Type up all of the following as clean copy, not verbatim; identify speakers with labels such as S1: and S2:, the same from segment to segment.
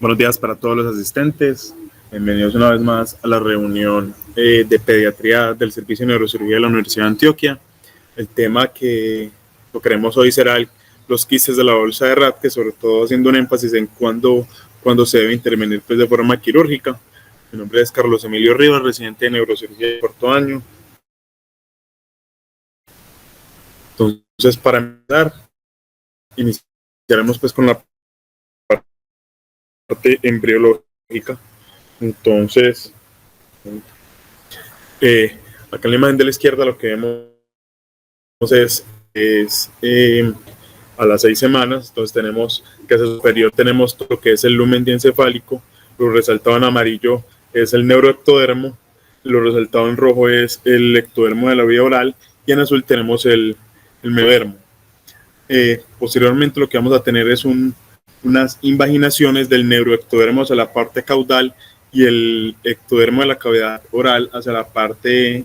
S1: Buenos días para todos los asistentes. Bienvenidos una vez más a la reunión de pediatría del Servicio de Neurocirugía de la Universidad de Antioquia. El tema que tocaremos hoy será los quistes de la bolsa de Rathke, sobre todo haciendo un énfasis en cuándo se debe intervenir pues, de forma quirúrgica. Mi nombre es Carlos Emilio Rivas, residente de neurocirugía de cuarto año. Entonces, para empezar, iniciaremos pues con la parte embriológica. Entonces, acá en la imagen de la izquierda lo que vemos es a las 6 semanas. Entonces tenemos que hacia superior tenemos todo lo que es el lumen diencefálico, lo resaltado en amarillo es el neuroectodermo, lo resaltado en rojo es el ectodermo de la vía oral y en azul tenemos el mesodermo. Posteriormente lo que vamos a tener es unas invaginaciones del neuroectodermo hacia la parte caudal y el ectodermo de la cavidad oral hacia la parte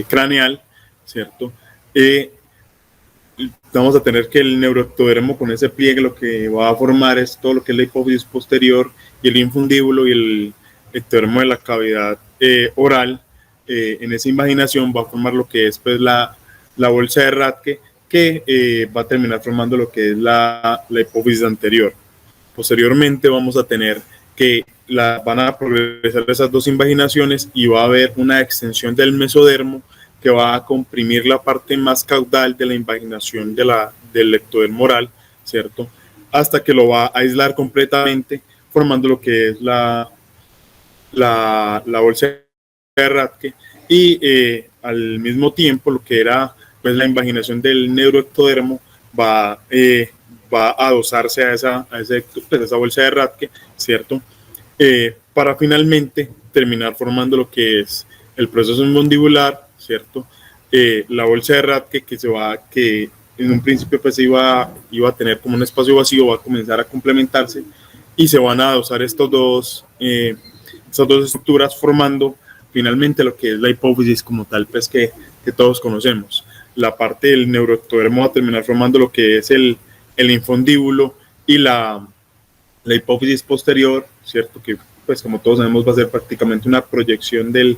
S1: craneal, ¿cierto? Vamos a tener que el neuroectodermo con ese pliegue lo que va a formar es todo lo que es la hipófisis posterior y el infundíbulo, y el ectodermo de la cavidad oral en esa invaginación va a formar lo que es pues, la bolsa de Rathke, que va a terminar formando lo que es la hipófisis anterior. Posteriormente vamos a tener que van a progresar esas dos invaginaciones y va a haber una extensión del mesodermo que va a comprimir la parte más caudal de la invaginación del ectodermo oral, ¿cierto? Hasta que lo va a aislar completamente, formando lo que es la bolsa de Rathke, y al mismo tiempo lo que era pues, la invaginación del neuroectodermo va a adosarse a esa bolsa de Rathke, ¿cierto? Para finalmente terminar formando lo que es el proceso mandibular, ¿cierto? La bolsa de Rathke que en un principio pues iba a tener como un espacio vacío, va a comenzar a complementarse y se van a adosar estas dos estructuras formando finalmente lo que es la hipófisis como tal, pues que todos conocemos. La parte del neuroectodermo va a terminar formando lo que es el infundíbulo y la hipófisis posterior, ¿cierto? Que pues como todos sabemos va a ser prácticamente una proyección del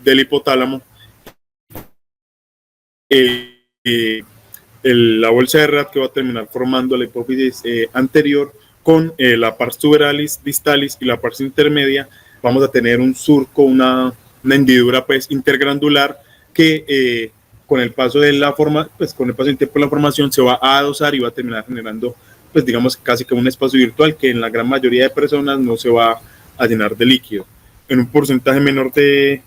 S1: hipotálamo. La bolsa de Rathke va a terminar formando la hipófisis anterior con la pars tuberalis distalis y la pars intermedia. Vamos a tener un surco, una hendidura pues intergranular que con el paso de la forma, pues con el paso del tiempo de la formación se va a adosar y va a terminar generando pues digamos casi que un espacio virtual que en la gran mayoría de personas no se va a llenar de líquido. En un porcentaje menor de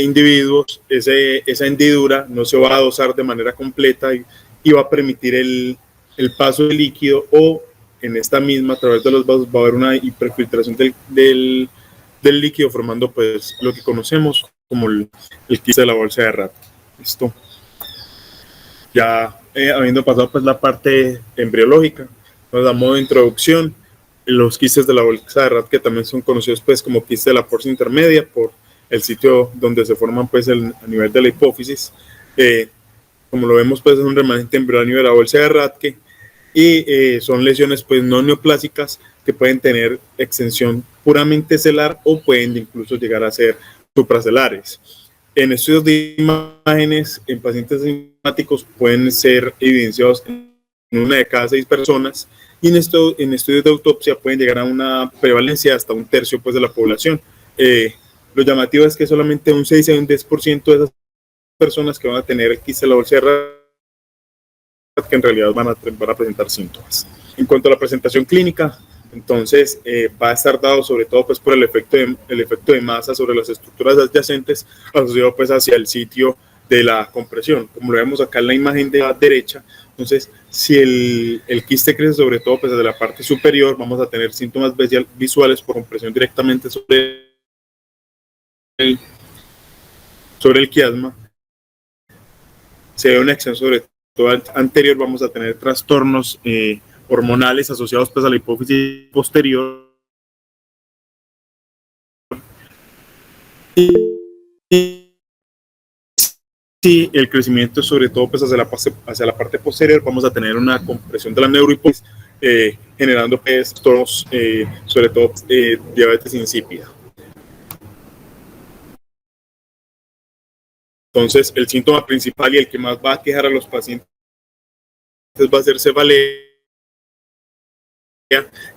S1: individuos, esa hendidura no se va a adosar de manera completa y va a permitir el paso de líquido, o en esta misma, a través de los vasos, va a haber una hiperfiltración del líquido, formando pues lo que conocemos como el quiste de la bolsa de Rathke. Listo. Ya habiendo pasado pues la parte embriológica, nos da modo de introducción. Los quistes de la bolsa de Rathke también son conocidos pues como quiste de la porción intermedia por el sitio donde se forman pues a nivel de la hipófisis. Como lo vemos pues es un remanente embrionio de la bolsa de Rathke y son lesiones pues no neoplásicas que pueden tener extensión puramente celar o pueden incluso llegar a ser supracelares. En estudios de imágenes en pacientes asintomáticos pueden ser evidenciados en una de cada 6 personas, y en estudios de autopsia pueden llegar a una prevalencia hasta un tercio pues, de la población. Lo llamativo es que solamente un 6 a un 10% de esas personas que van a tener el quiste de la bolsa de Rathke que en realidad van a presentar síntomas. En cuanto a la presentación clínica, entonces va a estar dado sobre todo pues, por el efecto de masa sobre las estructuras adyacentes asociado pues, hacia el sitio de la compresión, como lo vemos acá en la imagen de la derecha. Entonces, si el quiste crece sobre todo pues, desde la parte superior, vamos a tener síntomas visuales por compresión directamente sobre el quiasma. Se ve una extensión sobre todo anterior, vamos a tener trastornos hormonales asociados pues, a la hipófisis posterior. Si el crecimiento sobre todo pues, hacia la parte posterior, vamos a tener una compresión de la neurohipófisis, generando pues tonos, sobre todo diabetes insípida. Entonces, el síntoma principal y el que más va a quejar a los pacientes va a ser cefalea,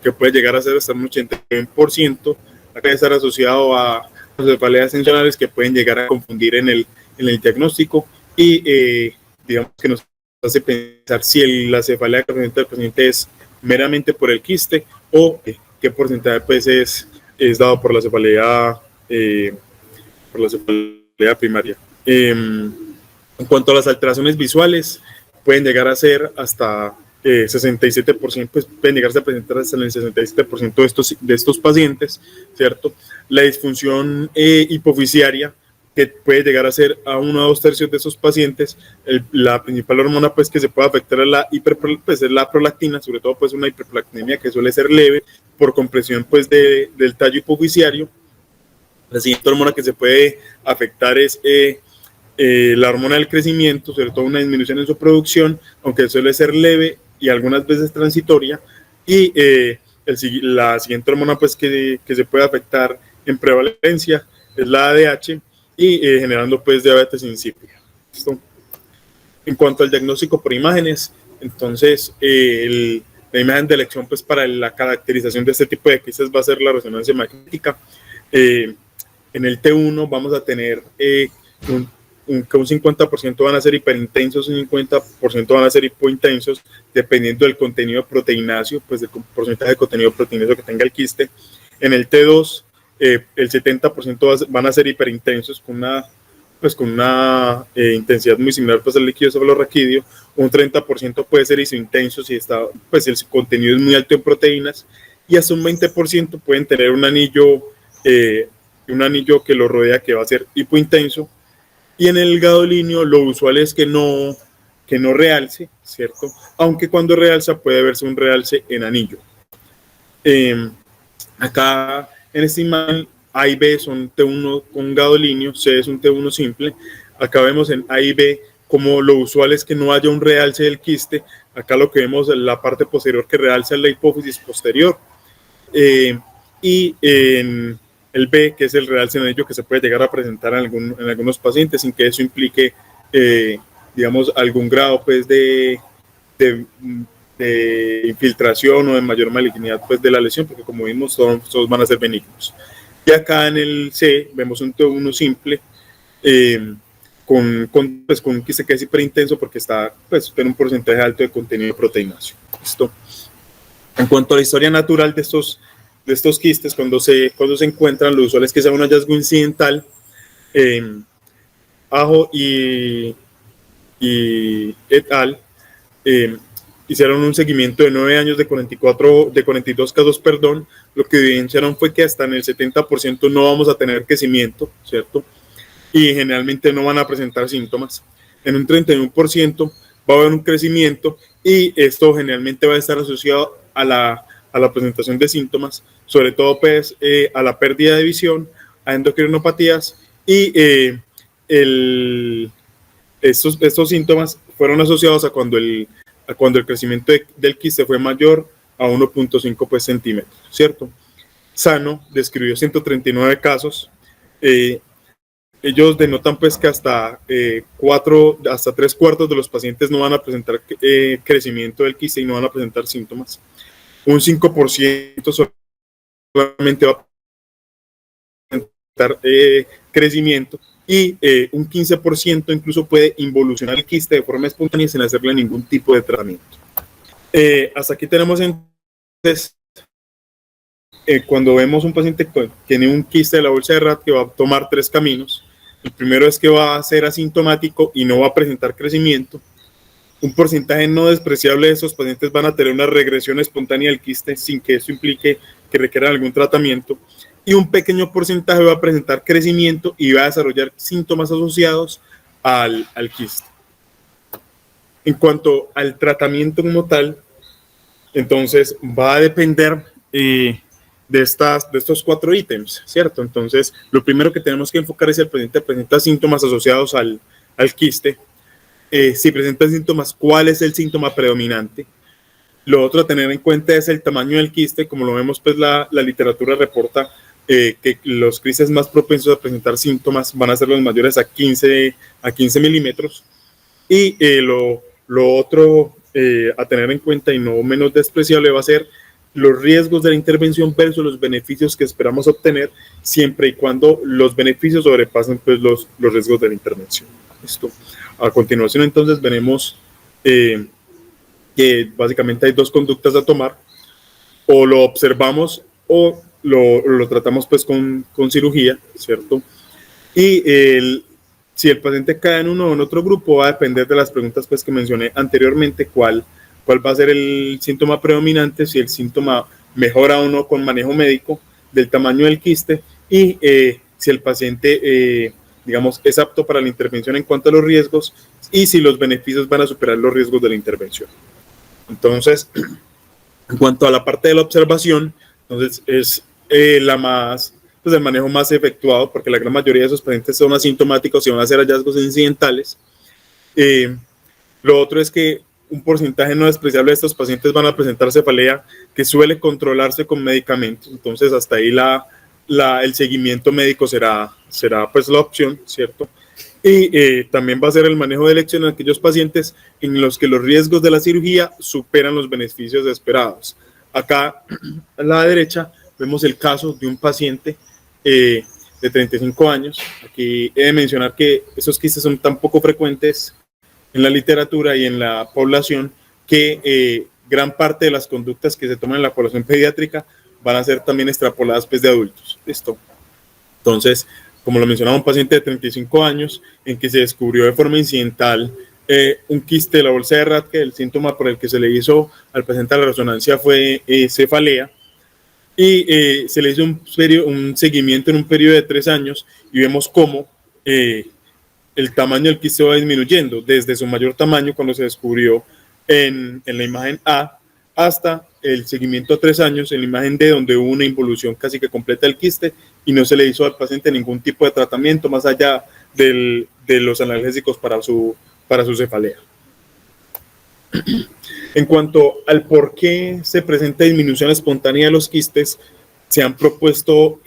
S1: que puede llegar a ser hasta un 81%, puede estar asociado a cefaleas tensionales que pueden llegar a confundir en el diagnóstico y digamos que nos hace pensar si la cefalea que presenta el paciente es meramente por el quiste o qué porcentaje pues es dado por la cefalea primaria. En cuanto a las alteraciones visuales, pueden llegar a ser hasta 67%, pues pueden llegarse a presentar hasta el 67% de estos pacientes, ¿cierto? La disfunción hipofisiaria, que puede llegar a ser a 1 a 2 tercios de esos pacientes. La principal hormona pues que se puede afectar es la prolactina, sobre todo pues una hiperprolactinemia que suele ser leve por compresión pues del tallo hipofisiario. La siguiente hormona que se puede afectar es la hormona del crecimiento, sobre todo una disminución en su producción, aunque suele ser leve y algunas veces transitoria. Y la siguiente hormona pues que se puede afectar en prevalencia es la ADH y generando pues diabetes insípida. ¿Listo? En cuanto al diagnóstico por imágenes, entonces la imagen de elección pues para la caracterización de este tipo de quistes va a ser la resonancia magnética. En el T1 vamos a tener un 50% van a ser hiperintensos, un 50% van a ser hipointensos, dependiendo del contenido proteináceo, pues del porcentaje de contenido proteínazo que tenga el quiste. En el T2, el 70% van a ser hiperintensos, con una intensidad muy similar pues, al líquido cefalorraquídeo. Un 30% puede ser isointenso si pues, el contenido es muy alto en proteínas, y hasta un 20% pueden tener un anillo que lo rodea que va a ser hipointenso. Y en el gadolíneo lo usual es que no realce, ¿cierto? Aunque cuando realza puede verse un realce en anillo. Acá en esta imagen A y B son T1 con gadolíneo, C es un T1 simple. Acá vemos en A y B como lo usual es que no haya un realce del quiste. Acá lo que vemos en la parte posterior que realza es la hipófisis posterior. Y en el B, que es el realce en anillo que se puede llegar a presentar en algunos pacientes sin que eso implique, digamos, algún grado pues, de infiltración o de mayor malignidad pues, de la lesión, porque como vimos, todos van a ser benignos. Y acá en el C vemos un T1 simple con un quiste que es hiperintenso porque tiene un porcentaje alto de contenido proteináceo. ¿Listo? En cuanto a la historia natural de estos quistes, cuando se encuentran, lo usual es que sea un hallazgo incidental. Ajo y et al hicieron un seguimiento de 9 años de 42 casos, lo que evidenciaron fue que hasta en el 70% no vamos a tener crecimiento, ¿cierto? Y generalmente no van a presentar síntomas. En un 31% va a haber un crecimiento y esto generalmente va a estar asociado a la presentación de síntomas, sobre todo pues, a la pérdida de visión, a endocrinopatías y estos síntomas fueron asociados a cuando el crecimiento del quiste fue mayor a 1.5 pues, centímetros, ¿cierto? Sano describió 139 casos. Ellos denotan pues que hasta 3/4 de los pacientes no van a presentar crecimiento del quiste y no van a presentar síntomas. Un 5% solamente va a presentar crecimiento y un 15% incluso puede involucionar el quiste de forma espontánea sin hacerle ningún tipo de tratamiento. Hasta aquí tenemos entonces, cuando vemos un paciente que tiene un quiste de la bolsa de Rath, que va a tomar 3 caminos. El primero es que va a ser asintomático y no va a presentar crecimiento. Un porcentaje no despreciable de estos pacientes van a tener una regresión espontánea del quiste sin que eso implique que requieran algún tratamiento. Y un pequeño porcentaje va a presentar crecimiento y va a desarrollar síntomas asociados al quiste. En cuanto al tratamiento como tal, entonces va a depender de estos 4 ítems, ¿cierto? Entonces, lo primero que tenemos que enfocar es si el paciente presenta síntomas asociados al quiste. Si presenta síntomas, ¿cuál es el síntoma predominante? Lo otro a tener en cuenta es el tamaño del quiste. Como lo vemos, pues la literatura reporta que los quistes más propensos a presentar síntomas van a ser los mayores a 15 milímetros. Y lo otro a tener en cuenta y no menos despreciable va a ser los riesgos de la intervención versus los beneficios que esperamos obtener, siempre y cuando los beneficios sobrepasen pues, los riesgos de la intervención. Esto. A continuación, entonces, veremos que básicamente hay dos conductas a tomar: o lo observamos o lo tratamos pues con cirugía, ¿cierto? Y si el paciente cae en uno o en otro grupo va a depender de las preguntas pues que mencioné anteriormente, cuál va a ser el síntoma predominante, si el síntoma mejora o no con manejo médico, del tamaño del quiste y si el paciente, digamos, es apto para la intervención en cuanto a los riesgos y si los beneficios van a superar los riesgos de la intervención. Entonces, en cuanto a la parte de la observación, entonces es pues el manejo más efectuado, porque la gran mayoría de esos pacientes son asintomáticos y van a hacer hallazgos incidentales. Lo otro es que un porcentaje no despreciable de estos pacientes van a presentar cefalea que suele controlarse con medicamentos. Entonces, hasta ahí el seguimiento médico será pues la opción, ¿cierto? Y también va a ser el manejo de elección en aquellos pacientes en los que los riesgos de la cirugía superan los beneficios esperados. Acá a la derecha vemos el caso de un paciente de 35 años. Aquí he de mencionar que esos quistes son tan poco frecuentes en la literatura y en la población que gran parte de las conductas que se toman en la población pediátrica van a ser también extrapoladas pues, de adultos. Listo. Entonces, como lo mencionaba, un paciente de 35 años en que se descubrió de forma incidental un quiste de la bolsa de Rathke. El síntoma por el que se le hizo al paciente la resonancia fue cefalea y se le hizo un seguimiento en un periodo de 3 años y vemos cómo el tamaño del quiste va disminuyendo desde su mayor tamaño cuando se descubrió en la imagen A hasta el seguimiento a 3 años en la imagen D, donde hubo una involución casi que completa del quiste y no se le hizo al paciente ningún tipo de tratamiento más allá de los analgésicos para su cefalea. En cuanto al por qué se presenta disminución espontánea de los quistes, se han propuesto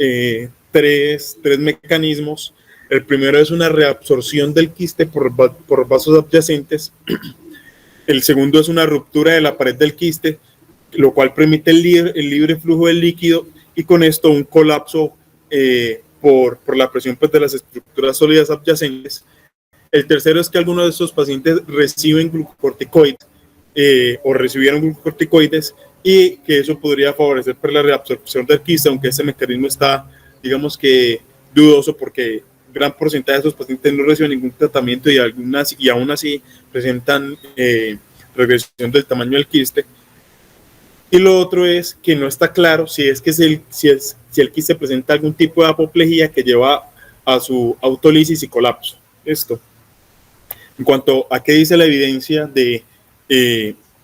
S1: tres mecanismos. El primero es una reabsorción del quiste por vasos adyacentes. El segundo es una ruptura de la pared del quiste, lo cual permite el libre flujo del líquido y con esto un colapso por la presión pues, de las estructuras sólidas adyacentes. El tercero es que algunos de estos pacientes reciben glucocorticoides o recibieron glucocorticoides y que eso podría favorecer por la reabsorción del quiste, aunque ese mecanismo está, digamos que, dudoso porque gran porcentaje de estos pacientes no reciben ningún tratamiento y aún así presentan regresión del tamaño del quiste. Y lo otro es que no está claro si el quiste presenta algún tipo de apoplejía que lleva a su autólisis y colapso. Esto. En cuanto a qué dice la evidencia de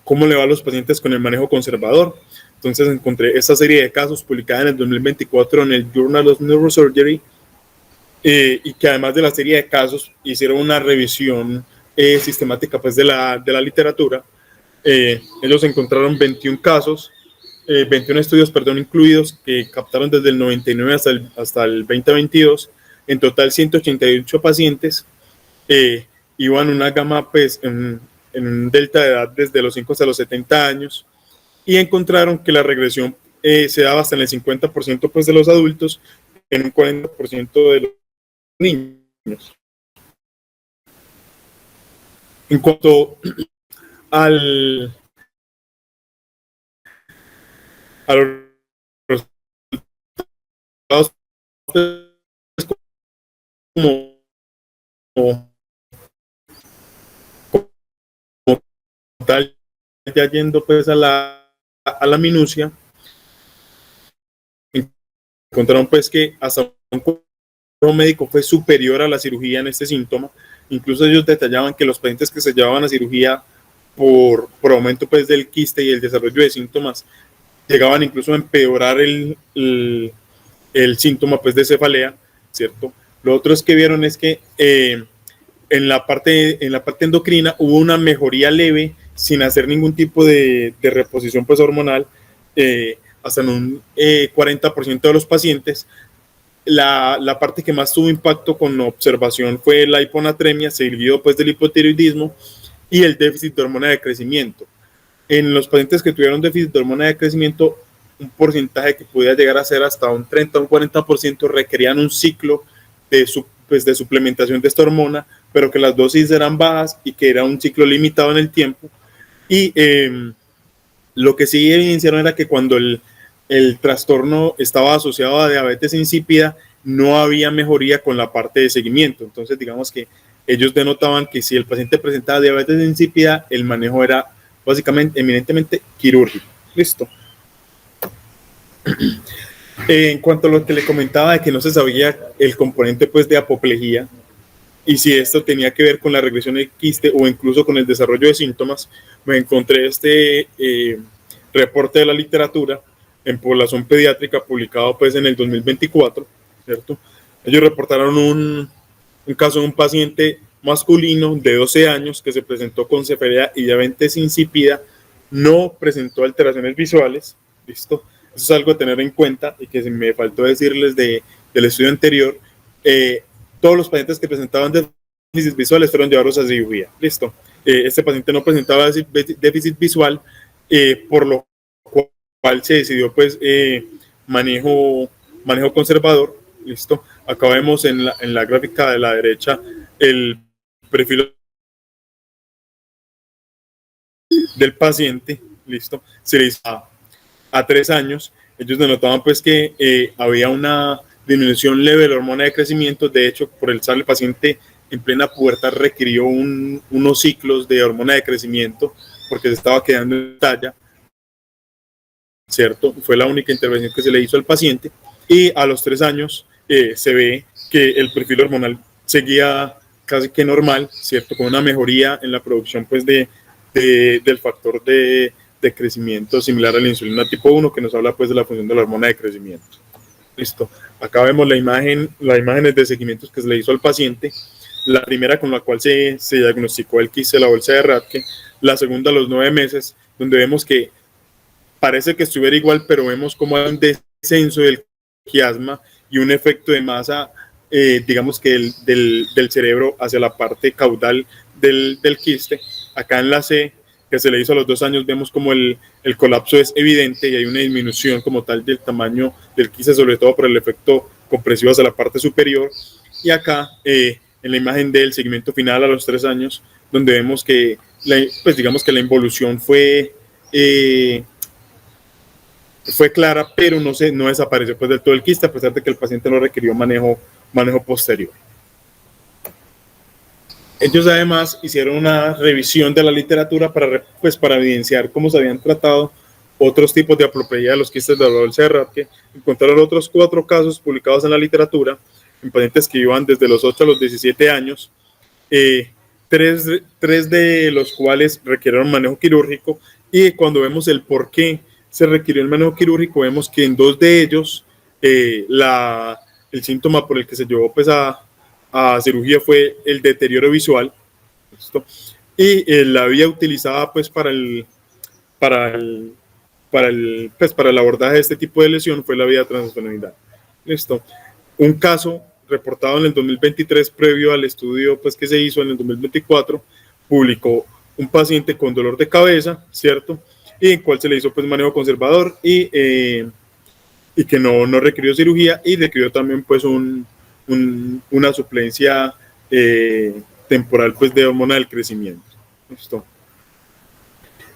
S1: cómo le va a los pacientes con el manejo conservador, entonces encontré esta serie de casos publicada en el 2024 en el Journal of Neurosurgery y que además de la serie de casos hicieron una revisión sistemática pues, de la literatura. Ellos encontraron 21 casos, 21 estudios, incluidos, que captaron desde el 99 hasta el 2022. En total, 188 pacientes iban una gama, pues, en un delta de edad desde los 5 hasta los 70 años, y encontraron que la regresión se daba hasta en el 50% pues, de los adultos, en un 40% de los niños. En cuanto a los resultados, como tal, ya yendo pues a la minucia, encontraron pues que hasta un cuadro médico fue superior a la cirugía en este síntoma. Incluso ellos detallaban que los pacientes que se llevaban a cirugía por aumento pues del quiste y el desarrollo de síntomas llegaban incluso a empeorar el síntoma pues de cefalea, ¿cierto? Lo otro es que vieron es que en la parte endocrina hubo una mejoría leve sin hacer ningún tipo de reposición pues, hormonal, hasta en un 40% de los pacientes. La parte que más tuvo impacto con observación fue la hiponatremia, seguido pues del hipotiroidismo y el déficit de hormona de crecimiento. En los pacientes que tuvieron déficit de hormona de crecimiento, un porcentaje que podía llegar a ser hasta un 30 o un 40% requerían un ciclo de suplementación de esta hormona, pero que las dosis eran bajas y que era un ciclo limitado en el tiempo. Y lo que sí evidenciaron era que cuando el trastorno estaba asociado a diabetes insípida, no había mejoría con la parte de seguimiento. Entonces, digamos que ellos denotaban que si el paciente presentaba diabetes insípida, el manejo era básicamente, eminentemente quirúrgico. Listo. En cuanto a lo que le comentaba de que no se sabía el componente pues, de apoplejía y si esto tenía que ver con la regresión del quiste o incluso con el desarrollo de síntomas, me encontré este reporte de la literatura en población pediátrica publicado pues, en el 2024, ¿cierto? Ellos reportaron un caso de un paciente masculino de 12 años que se presentó con cefalea y diabetes insípida, no presentó alteraciones visuales, ¿listo? Eso es algo a tener en cuenta y que se me faltó decirles del estudio anterior. Todos los pacientes que presentaban déficits visuales fueron llevados a cirugía, ¿listo? Este paciente no presentaba déficit visual, por lo cual se decidió pues manejo conservador, ¿listo? Acá vemos en la gráfica de la derecha el perfil del paciente, ¿listo? Se le hizo a 3 años. Ellos denotaban pues que había una disminución leve de la hormona de crecimiento. De hecho, por el SAR, el paciente en plena pubertad requirió unos ciclos de hormona de crecimiento porque se estaba quedando en talla, ¿cierto? Fue la única intervención que se le hizo al paciente. Y a los 3 años se ve que el perfil hormonal seguía casi que normal, ¿cierto? Con una mejoría en la producción pues, del factor de crecimiento similar a la insulina tipo 1, que nos habla pues, de la función de la hormona de crecimiento. Listo. Acá vemos las imágenes de seguimientos que se le hizo al paciente. La primera con la cual se diagnosticó el quiste de la bolsa de Rathke, la segunda a los 9 meses, donde vemos que parece que estuviera igual, pero vemos como hay un descenso del quiasma y un efecto de masa, digamos que del cerebro hacia la parte caudal del quiste. Acá en la C, que se le hizo a los 2 años, vemos como el colapso es evidente y hay una disminución como tal del tamaño del quiste, sobre todo por el efecto compresivo hacia la parte superior. Y acá, en la imagen del seguimiento final a los 3 años, donde vemos que, pues digamos que la involución fue clara, pero no desapareció pues del todo el quiste, a pesar de que el paciente no requirió manejo posterior. Ellos además hicieron una revisión de la literatura para evidenciar cómo se habían tratado otros tipos de apoplejía de los quistes de la bolsa de Rathke. Encontraron otros 4 casos publicados en la literatura en pacientes que iban desde los 8 a los 17 años, 3 de los cuales requirieron manejo quirúrgico, y cuando vemos el por qué se requirió el manejo quirúrgico, vemos que en 2 de ellos el síntoma por el que se llevó pues, a cirugía fue el deterioro visual, ¿listo? Y la vía utilizada pues, para el abordaje de este tipo de lesión fue la vía transfemoral. ¿Listo? Un caso reportado en el 2023, previo al estudio pues, que se hizo en el 2024, publicó un paciente con dolor de cabeza, ¿cierto? Y en cual se le hizo pues, manejo conservador y que no requirió cirugía, y requirió también pues, una suplencia temporal pues, de hormona del crecimiento. ¿Listo?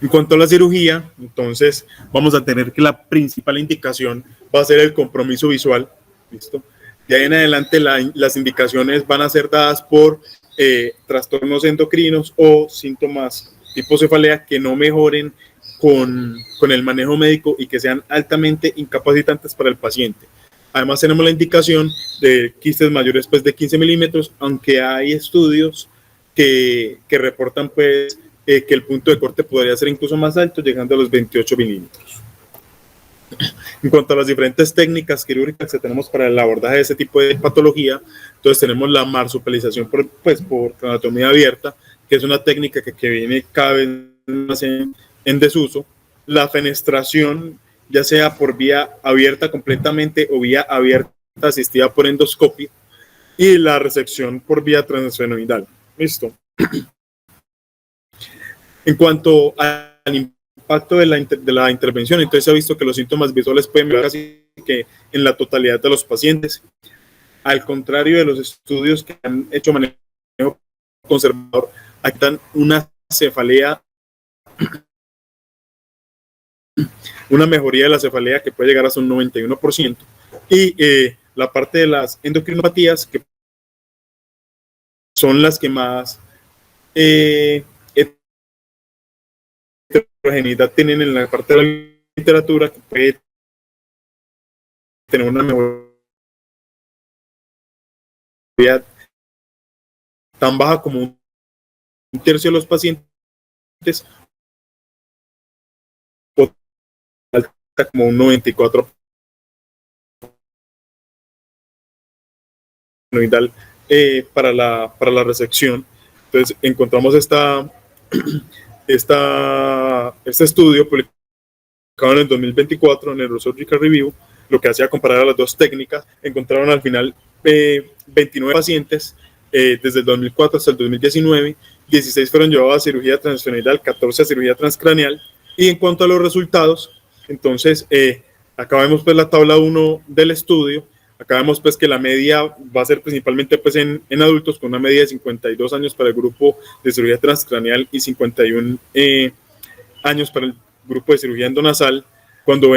S1: En cuanto a la cirugía, entonces vamos a tener que la principal indicación va a ser el compromiso visual. ¿Listo? De ahí en adelante las indicaciones van a ser dadas por trastornos endocrinos o síntomas tipo cefalea que no mejoren con el manejo médico y que sean altamente incapacitantes para el paciente. Además tenemos la indicación de quistes mayores pues, de 15 milímetros, aunque hay estudios que reportan pues, que el punto de corte podría ser incluso más alto, llegando a los 28 milímetros. En cuanto a las diferentes técnicas quirúrgicas que tenemos para el abordaje de ese tipo de patología, entonces tenemos la marsupilización por craneotomía abierta, que es una técnica que viene cada vez más en desuso. La fenestración, ya sea por vía abierta completamente o vía abierta asistida por endoscopio, y la resección por vía transfenoidal. Listo. En cuanto al impacto de la intervención, entonces se ha visto que los síntomas visuales pueden mejorar casi que en la totalidad de los pacientes. Al contrario de los estudios que han hecho manejo conservador, aquí están una cefalea, una mejoría de la cefalea que puede llegar hasta un 91%, y la parte de las endocrinopatías, que son las que más heterogeneidad tienen en la parte de la literatura, que puede tener una mejoría tan baja como un tercio de los pacientes, o alta como un 94%. Para la resección. Entonces encontramos este estudio publicado en el 2024 en el Neurosurgical Review, lo que hacía comparar a las dos técnicas. Encontraron al final 29 pacientes desde el 2004 hasta el 2019, 16 fueron llevados a cirugía transfenoidal, 14 a cirugía transcraneal. Y en cuanto a los resultados, entonces acá vemos pues la tabla 1 del estudio. Acá vemos pues que la media va a ser principalmente pues en adultos, con una media de 52 años para el grupo de cirugía transcraneal y 51 años para el grupo de cirugía endonasal. Cuando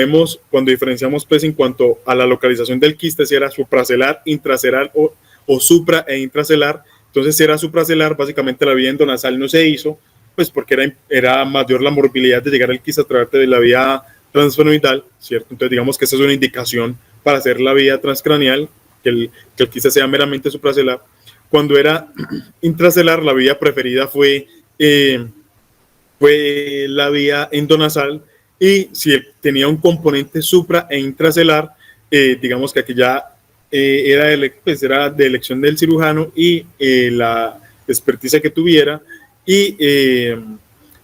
S1: diferenciamos pues en cuanto a la localización del quiste, si era supracelar, intracelar o supra e intracelar. Entonces, si era supracelar, básicamente la vía endonasal no se hizo, pues porque era mayor la morbilidad de llegar al quiste a través de la vía transfenoidal, ¿cierto? Entonces, digamos que esa es una indicación para hacer la vía transcraneal, que el quiste sea meramente supracelar. Cuando era intracelar, la vía preferida fue la vía endonasal, y si tenía un componente supra e intracelar, digamos que aquí ya era de elección del cirujano y la experticia que tuviera, y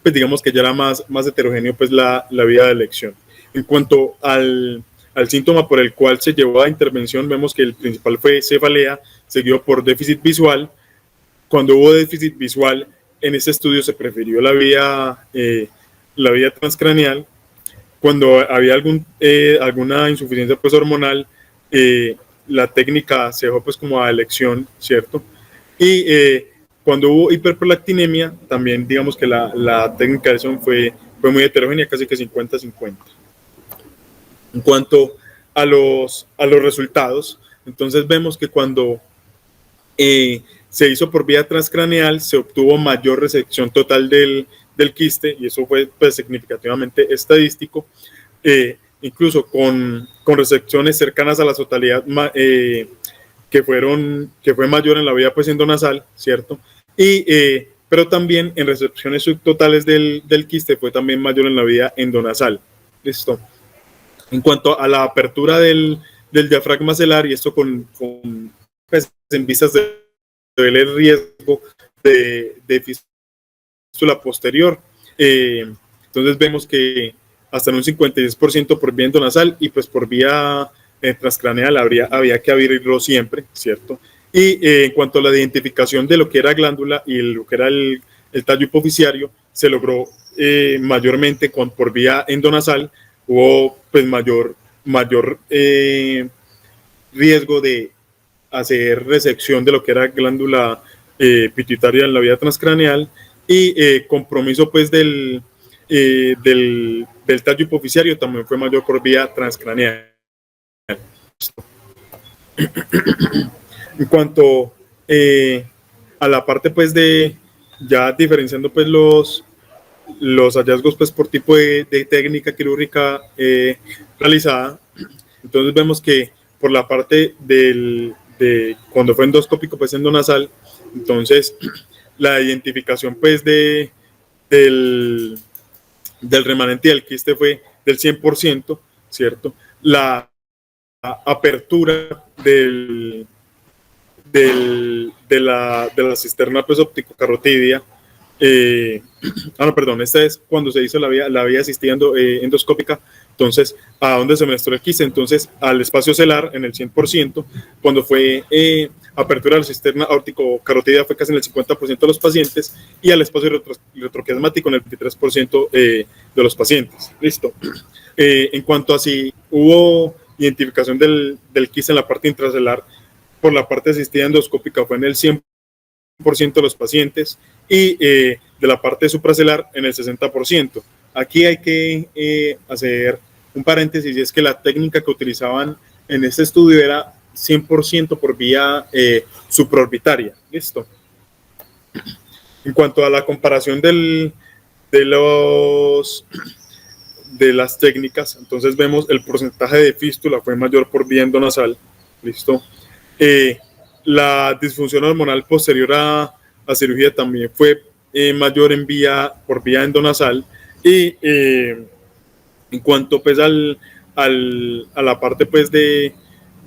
S1: pues digamos que ya era más heterogéneo pues la vía de elección. En cuanto al síntoma por el cual se llevó a intervención, vemos que el principal fue cefalea, seguido por déficit visual. Cuando hubo déficit visual, en ese estudio se prefirió la vía transcraneal. Cuando había alguna insuficiencia pues hormonal, la técnica se dejó pues como a elección, ¿cierto? Y cuando hubo hiperprolactinemia, también digamos que la técnica de elección fue muy heterogénea, casi que 50-50. En cuanto a los resultados, entonces vemos que cuando se hizo por vía transcraneal, se obtuvo mayor resección total del quiste, y eso fue pues significativamente estadístico, incluso con resecciones cercanas a la totalidad, que fue mayor en la vía pues endonasal, ¿cierto? Pero también en resecciones subtotales del quiste fue también mayor en la vía endonasal. Listo. En cuanto a la apertura del diafragma celar, y esto pues, en vistas de ver el riesgo de fístula posterior, entonces vemos que hasta en un 56% por vía endonasal, y pues por vía transcraneal había que abrirlo siempre, ¿cierto? Y en cuanto a la identificación de lo que era glándula y lo que era el tallo hipoficiario, se logró mayormente por vía endonasal. Hubo pues mayor riesgo de hacer resección de lo que era glándula pituitaria en la vía transcraneal, y compromiso pues del tallo hipoficiario también fue mayor por vía transcraneal. En cuanto a la parte pues de ya diferenciando pues los hallazgos pues por tipo de técnica quirúrgica realizada, entonces vemos que por la parte de cuando fue endoscópico pues endonasal, entonces la identificación pues del remanente del quiste fue del 100%, ¿cierto? la apertura de la cisterna pues óptico-carotidia. No, perdón, esta es cuando se hizo la vía asistida endoscópica. Entonces, ¿a dónde se mostró el quiste? Entonces, al espacio celar en el 100%, cuando fue apertura de la cisterna aórtico-carotidia fue casi en el 50% de los pacientes, y al espacio retroquiasmático en el 23% de los pacientes. Listo. En cuanto a si hubo identificación del quiste en la parte intracelular por la parte asistida endoscópica, fue en el 100% de los pacientes, y de la parte supracelular en el 60%. Aquí hay que hacer un paréntesis, y es que la técnica que utilizaban en este estudio era 100% por vía supraorbitaria. Listo. En cuanto a la comparación de las técnicas, entonces vemos el porcentaje de fístula fue mayor por vía endonasal. Listo. La disfunción hormonal posterior a cirugía también fue mayor por vía endonasal. Y en cuanto pues a la parte pues de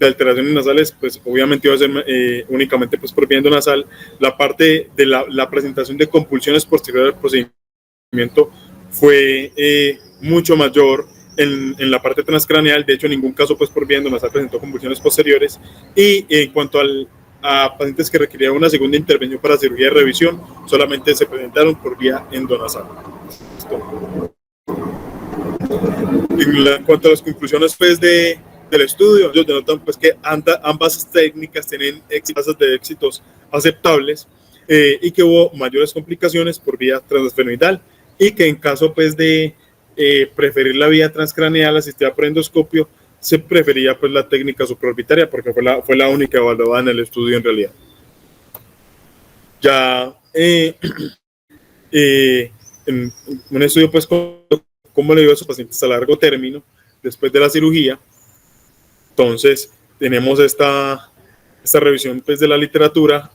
S1: alteraciones nasales, pues obviamente iba a ser únicamente pues por vía endonasal. La parte de la presentación de compulsiones posterior al procedimiento fue mucho mayor en la parte transcraneal. De hecho, en ningún caso pues por vía endonasal presentó convulsiones posteriores. Y en cuanto a pacientes que requerían una segunda intervención para cirugía de revisión, solamente se presentaron por vía endonasal. En cuanto a las conclusiones pues del estudio, ellos denotan pues que ambas técnicas tienen tasas de éxitos aceptables, y que hubo mayores complicaciones por vía transesfenoidal, y que en caso pues de preferir la vía transcraneal asistida por endoscopio, se prefería pues la técnica supraorbitaria, porque fue la única evaluada en el estudio en realidad. Ya en un estudio pues cómo le dio a sus pacientes a largo término después de la cirugía. Entonces tenemos esta revisión pues de la literatura.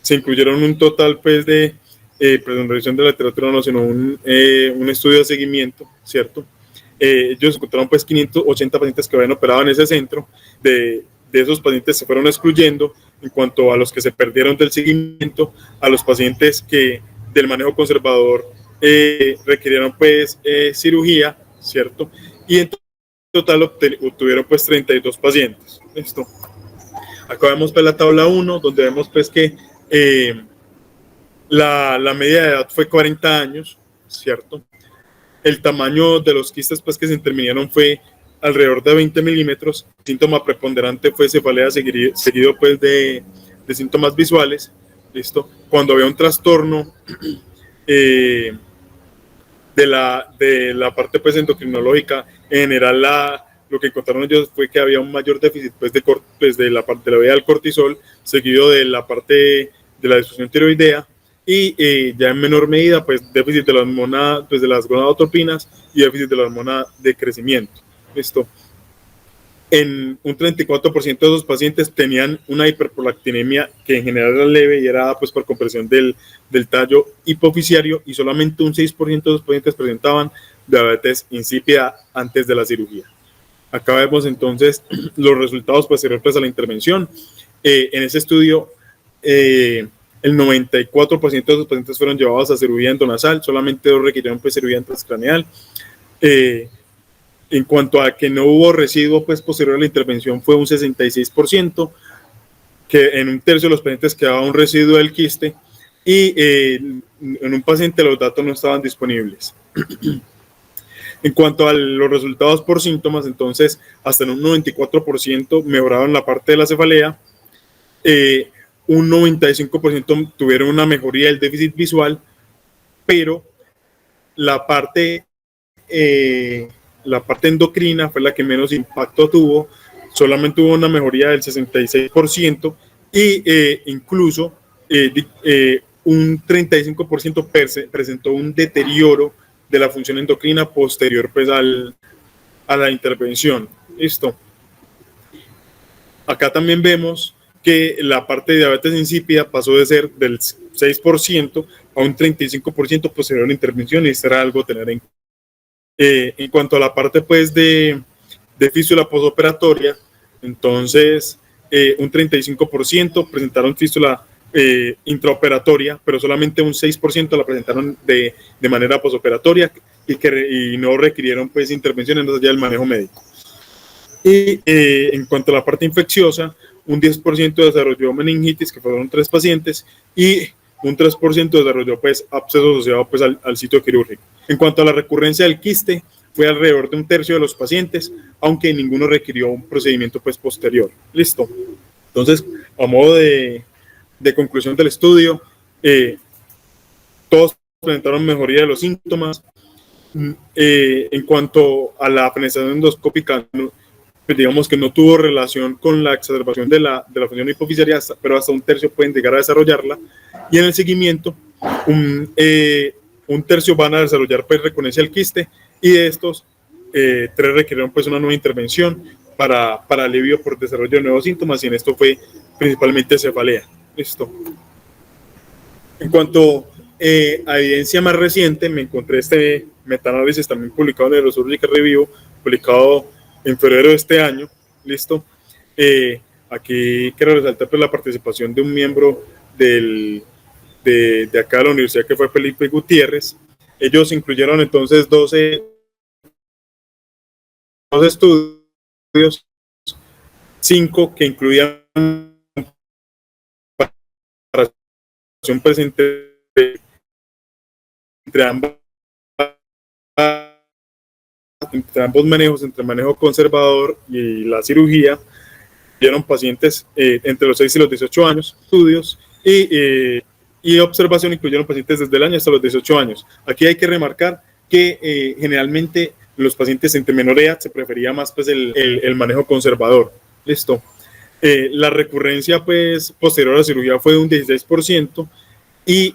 S1: Se incluyeron un total pues perdón, revisión de la literatura no, sino un estudio de seguimiento, ¿cierto? Ellos encontraron pues 580 pacientes que habían operado en ese centro. De esos pacientes se fueron excluyendo en cuanto a los que se perdieron del seguimiento, a los pacientes que del manejo conservador requirieron pues cirugía, ¿cierto? Y en total obtuvieron pues 32 pacientes. Listo. Acá vemos pues la tabla 1, donde vemos pues que la media de edad fue 40 años, ¿cierto? El tamaño de los quistes pues que se intervinieron fue alrededor de 20 milímetros. El síntoma preponderante fue cefalea seguido pues de síntomas visuales. ¿Listo? Cuando había un trastorno de la parte pues endocrinológica, en general lo que encontraron ellos fue que había un mayor déficit pues de la parte de la vía del cortisol, seguido de la parte de la disfunción tiroidea, y ya en menor medida pues déficit de la hormona pues de las gonadotropinas y déficit de la hormona de crecimiento. Listo. En un 34% de esos pacientes tenían una hiperprolactinemia que en general era leve y era pues por compresión del tallo hipofisiario, y solamente un 6% de los pacientes presentaban diabetes insípida antes de la cirugía. Acá vemos entonces los resultados posteriores a la intervención. En ese estudio, el 94% de los pacientes fueron llevados a cirugía endonasal, solamente 2 requirieron pues cirugía transcraneal. En cuanto a que no hubo residuo pues posterior a la intervención, fue un 66%, que en un tercio de los pacientes quedaba un residuo del quiste, y en un paciente los datos no estaban disponibles. En cuanto a los resultados por síntomas, entonces hasta en un 94% mejoraron la parte de la cefalea, un 95% tuvieron una mejoría del déficit visual, pero la parte endocrina fue la que menos impacto tuvo, solamente hubo una mejoría del 66%, y incluso un 35% presentó un deterioro de la función endocrina posterior pues a la intervención. Listo. Acá también vemos que la parte de diabetes insípida pasó de ser del 6% a un 35% posterior a la intervención, y esto era algo a tener en cuenta. En cuanto a la parte pues de de fístula posoperatoria. Entonces, un 35% presentaron fístula intraoperatoria, pero solamente un 6% la presentaron de manera posoperatoria y no requirieron pues intervenciones más allá del manejo médico. Y en cuanto a la parte infecciosa, un 10% desarrolló meningitis, que fueron 3 pacientes, y un 3% desarrolló pues absceso asociado pues al sitio quirúrgico. En cuanto a la recurrencia del quiste, fue alrededor de un tercio de los pacientes, aunque ninguno requirió un procedimiento pues posterior. Listo. Entonces, a modo de conclusión del estudio, todos presentaron mejoría de los síntomas. En cuanto a la fenestración endoscópica, pues digamos que no tuvo relación con la exacerbación de la función hipofisiaria, pero hasta un tercio pueden llegar a desarrollarla. Y en el seguimiento, un tercio van a desarrollar pues recurrencia del quiste, y de estos, 3 requirieron pues una nueva intervención para alivio por desarrollo de nuevos síntomas, y en esto fue principalmente cefalea. Listo. En cuanto a evidencia más reciente, me encontré este metaanálisis también publicado en el Neurosurgical Review, publicado en febrero de este año. Listo. Aquí quiero resaltar pues la participación de un miembro de acá de la universidad, que fue Felipe Gutiérrez. Ellos incluyeron entonces 12 estudios, 5 que incluían comparación presente entre ambos manejos, entre manejo conservador y la cirugía. Vieron pacientes entre los 6 y los 18 años, estudios, y observación incluyeron pacientes desde el año hasta los 18 años. Aquí hay que remarcar que generalmente los pacientes entre menor edad se prefería más pues el manejo conservador. Listo. La recurrencia pues posterior a la cirugía fue de un 16%, y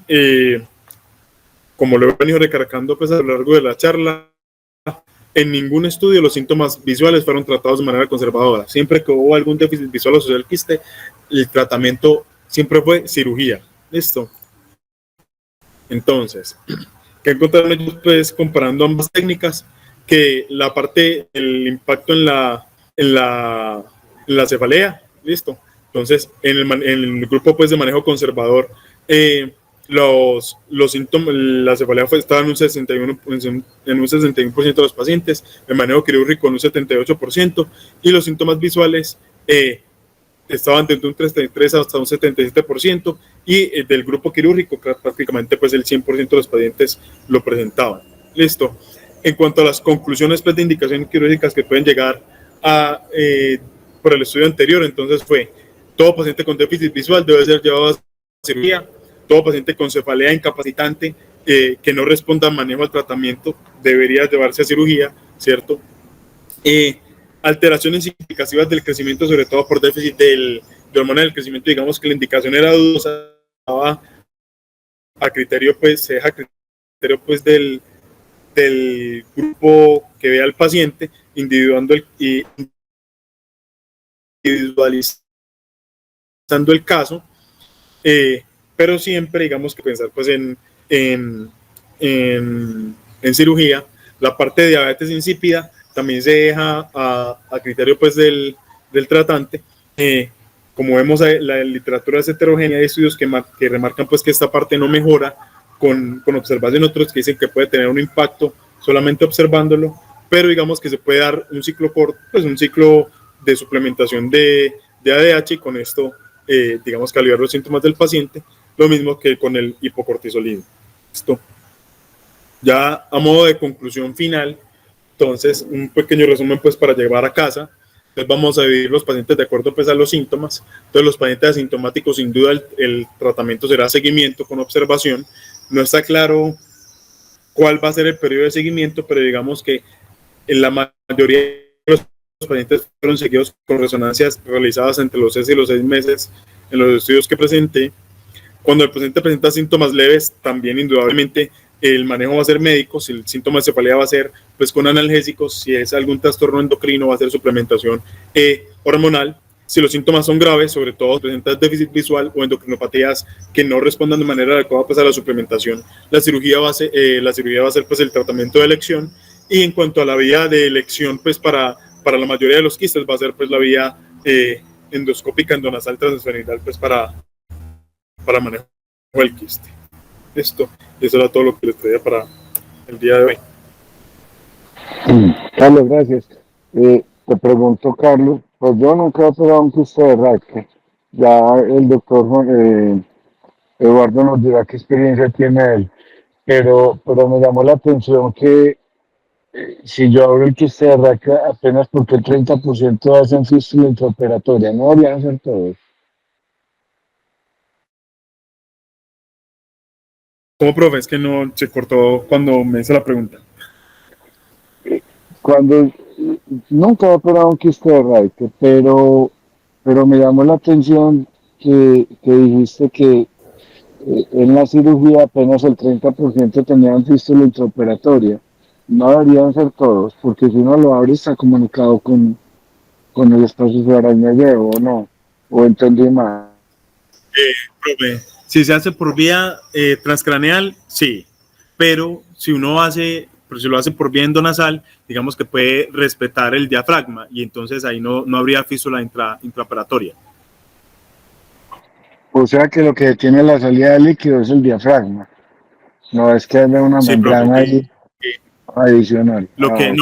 S1: como lo he venido recargando pues a lo largo de la charla, en ningún estudio los síntomas visuales fueron tratados de manera conservadora. Siempre que hubo algún déficit visual asociado al quiste, el tratamiento siempre fue cirugía. Listo. Entonces, ¿qué encontraron ellos pues comparando ambas técnicas? Que la parte, el impacto en la cefalea. Listo. Entonces, en el grupo pues de manejo conservador, los síntomas, la cefalea estaba en un 61% de los pacientes, el manejo quirúrgico en un 78%, y los síntomas visuales estaban desde un 33 hasta un 77%, y del grupo quirúrgico prácticamente pues el 100% de los pacientes lo presentaban. Listo. En cuanto a las conclusiones pues, de indicaciones quirúrgicas que pueden llegar por el estudio anterior, entonces fue: todo paciente con déficit visual debe ser llevado a cirugía. Todo paciente con cefalea incapacitante que no responda a manejo al tratamiento debería llevarse a cirugía, ¿cierto? Alteraciones significativas del crecimiento, sobre todo por déficit de hormona del crecimiento, digamos que la indicación era dudosa, a criterio pues, se deja a criterio pues del grupo que vea al paciente, individualizando el caso, pero siempre digamos que pensar pues en cirugía. La parte de diabetes insípida también se deja a criterio pues del tratante. Como vemos, la literatura es heterogénea, hay estudios que remarcan pues que esta parte no mejora con observación, otros que dicen que puede tener un impacto solamente observándolo, pero digamos que se puede dar un ciclo corto, pues un ciclo de suplementación de ADH, y con esto digamos que aliviar los síntomas del paciente, lo mismo que con el hipocortisolismo. Esto ya a modo de conclusión final. Entonces, un pequeño resumen pues para llevar a casa. Entonces vamos a dividir los pacientes de acuerdo pues a los síntomas. Entonces, los pacientes asintomáticos, sin duda el tratamiento será seguimiento con observación. No está claro cuál va a ser el periodo de seguimiento, pero digamos que en la mayoría de los pacientes fueron seguidos con resonancias realizadas entre los 6 y los 6 meses en los estudios que presenté. Cuando el paciente presenta síntomas leves, también indudablemente el manejo va a ser médico. Si el síntoma de cefalea va a ser pues con analgésicos, si es algún trastorno endocrino va a ser suplementación hormonal. Si los síntomas son graves, sobre todo presentan déficit visual o endocrinopatías que no respondan de manera adecuada pues, a la suplementación, la cirugía va a ser pues, el tratamiento de elección. Y en cuanto a la vía de elección pues, para para la mayoría de los quistes va a ser pues la vía endoscópica endonasal transesfenoidal pues para manejo del quiste. Esto, eso era todo lo que les traía para el día de hoy.
S2: Carlos, gracias. Te pregunto, Carlos, pues yo nunca he operado un quiste de Raquel. Ya el doctor Eduardo nos dirá qué experiencia tiene él, pero me llamó la atención que si yo abro el quiste de Raquel apenas porque el 30% hacen fístula intraoperatoria, no deberían hacer todos.
S1: ¿Cómo, profe? Es que no se cortó cuando me hizo la pregunta.
S2: Cuando nunca he operado un quiste de Raquel, pero me llamó la atención que dijiste que en la cirugía apenas el 30% tenían fístula intraoperatoria. No deberían ser todos, porque si uno lo abre está comunicado con el espacio subarachnoideo, ¿o no? ¿O entendí mal?
S1: Profe, si se hace por vía transcraneal, sí, pero si uno hace, pero si lo hace por vía endonasal, digamos que puede respetar el diafragma y entonces ahí no habría fístula intraoperatoria.
S2: O sea que lo que tiene la salida de líquido es el diafragma. No es que haya una
S1: Sí, profe.
S2: membrana ahí adicional.
S1: Lo que
S2: Ok.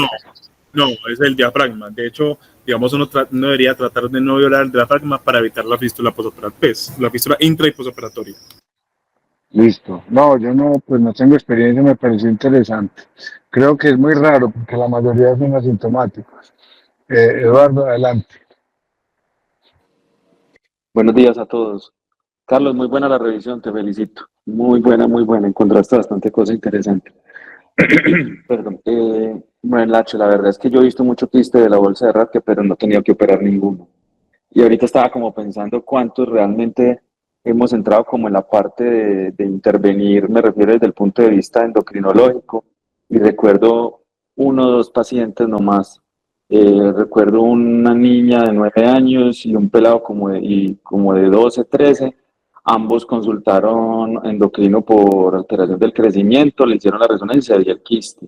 S1: no, es el diafragma. De hecho, digamos, uno debería tratar de no violar el diafragma para evitar la fístula posoperatoria, pues, la fístula intra y posoperatoria.
S2: Listo. No, yo no, pues no tengo experiencia, me pareció interesante. Creo que es muy raro porque la mayoría son asintomáticos. Eduardo, adelante.
S3: Buenos días a todos. Carlos, muy buena la revisión, te felicito. Muy buena, muy buena. Encontraste bastante cosa interesante. Perdón. Bueno, Lacho, la verdad es que yo he visto mucho quiste de la bolsa de Raque, pero no he tenido que operar ninguno. Y ahorita estaba como pensando cuántos realmente hemos entrado como en la parte de intervenir, me refiero desde el punto de vista endocrinológico, y recuerdo uno o dos pacientes nomás. Recuerdo una niña de 9 años y un pelado como de 12, 13. Ambos consultaron endocrino por alteración del crecimiento, le hicieron la resonancia y el quiste.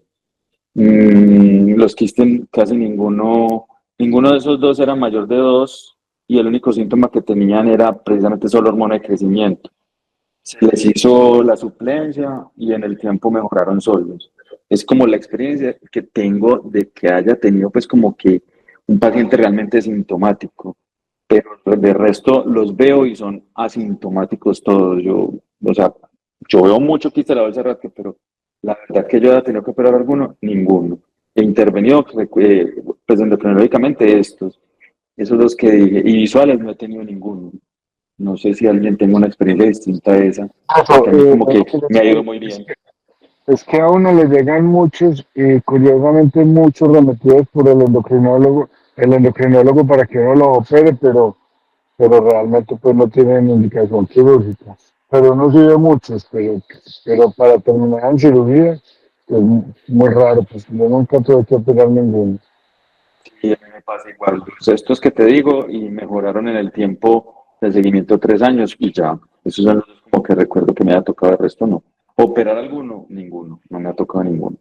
S3: Los quistes casi ninguno de esos dos era mayor de 2 y el único síntoma que tenían era precisamente solo hormona de crecimiento. Se les hizo la suplencia y en el tiempo mejoraron solos. Es como la experiencia que tengo de que haya tenido pues como que un paciente realmente sintomático, pero de resto los veo y son asintomáticos todos. O sea, yo veo mucho quiste de la bolsa Raske, pero la verdad que yo haya tenido que operar alguno, ninguno. He intervenido, pues endocrinológicamente esos dos que dije, y visuales no he tenido ninguno. No sé si alguien tenga una experiencia distinta a esa, porque a mí como que me ha ido muy bien.
S2: Es que a uno le llegan muchos, curiosamente muchos remetidos por el endocrinólogo para que uno lo opere, pero realmente pues no tienen indicación quirúrgica. Pero uno sí ve muchos, pero para terminar en cirugía es muy raro, pues yo nunca tuve que operar ninguno.
S3: Y a mí me pasa igual. Estos que te digo y mejoraron en el tiempo de seguimiento 3 años y ya. Esos son los como que recuerdo que me ha tocado, el resto no. Operar alguno, ninguno. No me ha tocado ninguno.